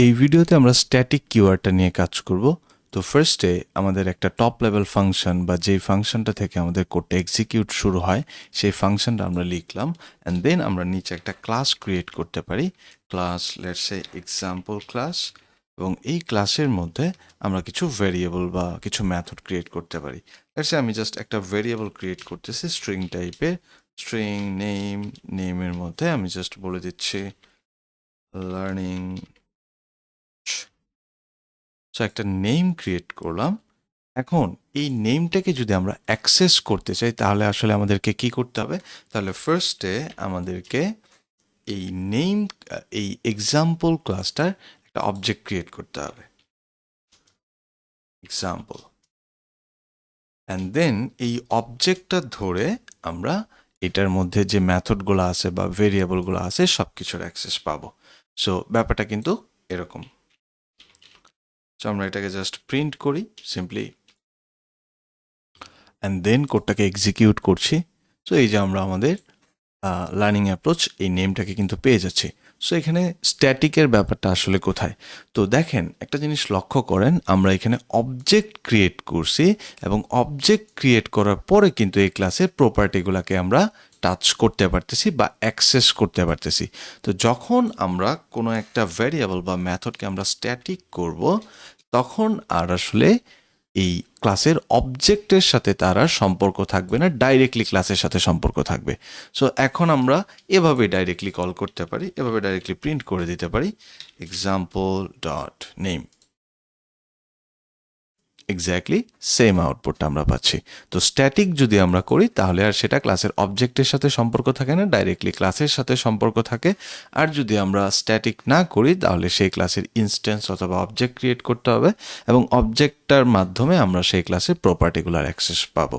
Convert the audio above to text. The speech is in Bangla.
এই ভিডিওতে আমরা স্ট্যাটিক কিওয়ার্ডটা নিয়ে কাজ করব। তো ফার্স্টে আমাদের একটা টপ লেভেল ফাংশন বা যেই ফাংশনটা থেকে আমাদের কোডটা এক্সিকিউট শুরু হয় সেই ফাংশনটা আমরা লিখলাম অ্যান্ড দেন আমরা নিচে একটা ক্লাস ক্রিয়েট করতে পারি। Class let's say example class, এবং এই ক্লাসের মধ্যে আমরা কিছু ভেরিয়েবল বা কিছু মেথড ক্রিয়েট করতে পারি। লেটস সে আমি জাস্ট একটা ভেরিয়েবল ক্রিয়েট করতেছি স্ট্রিং টাইপের, স্ট্রিং নেমের মধ্যে আমি জাস্ট বলে দিচ্ছি লার্নিং। সো একটা নেম ক্রিয়েট করলাম। এখন এই নেমটাকে যদি আমরা অ্যাক্সেস করতে চাই তাহলে আসলে আমাদেরকে কি করতে হবে? তাহলে ফার্স্টে আমাদেরকে এই নেম এই এক্সাম্পল ক্লাসটার একটা অবজেক্ট ক্রিয়েট করতে হবে, এক্সাম্পল, অ্যান্ড দেন এই অবজেক্টটা ধরে আমরা এটার মধ্যে যে মেথডগুলো আছে বা ভেরিয়েবলগুলো আছে সব কিছুর অ্যাক্সেস পাবো। সো ব্যাপারটা কিন্তু এরকম। সো আমরা এটাকে জাস্ট প্রিন্ট করি সিম্পলি, অ্যান্ড দেন কোডটাকে এক্সিকিউট করছি। সো এই যে আমরা আমাদের লার্নিং অ্যাপ্রোচ এই নেমটাকে কিন্তু পেয়ে যাচ্ছি। সো এখানে স্ট্যাটিকের ব্যাপারটা আসলে কোথায়? তো দেখেন একটা জিনিস লক্ষ্য করেন, আমরা এখানে অবজেক্ট ক্রিয়েট করছি এবং অবজেক্ট ক্রিয়েট করার পরে কিন্তু এই ক্লাসের প্রপার্টিগুলোকে আমরা টাচ করতে পারতেছি বা অ্যাক্সেস করতে পারতেছি। তো যখন আমরা কোনো একটা ভ্যারিয়েবল বা মেথডকে আমরা স্ট্যাটিক করব তখন আর আসলে এই ক্লাসের অবজেক্টের সাথে তার আর সম্পর্ক থাকবে না, ডাইরেক্টলি ক্লাসের সাথে সম্পর্ক থাকবে। সো এখন আমরা এভাবে ডাইরেক্টলি কল করতে পারি, এভাবে ডাইরেক্টলি প্রিন্ট করে দিতে পারি example dot name. Exactly same আউটপুটটা আমরা পাচ্ছি। তো স্ট্যাটিক যদি আমরা করি তাহলে আর সেটা ক্লাসের অবজেক্টের সাথে সম্পর্ক থাকে না, ডাইরেক্টলি ক্লাসের সাথে সম্পর্ক থাকে। আর যদি আমরা স্ট্যাটিক না করি তাহলে সেই ক্লাসের ইনস্ট্যান্স অথবা অবজেক্ট ক্রিয়েট করতে হবে এবং অবজেক্টটার মাধ্যমে আমরা সেই ক্লাসের প্রপার্টিগুলোর অ্যাক্সেস পাবো।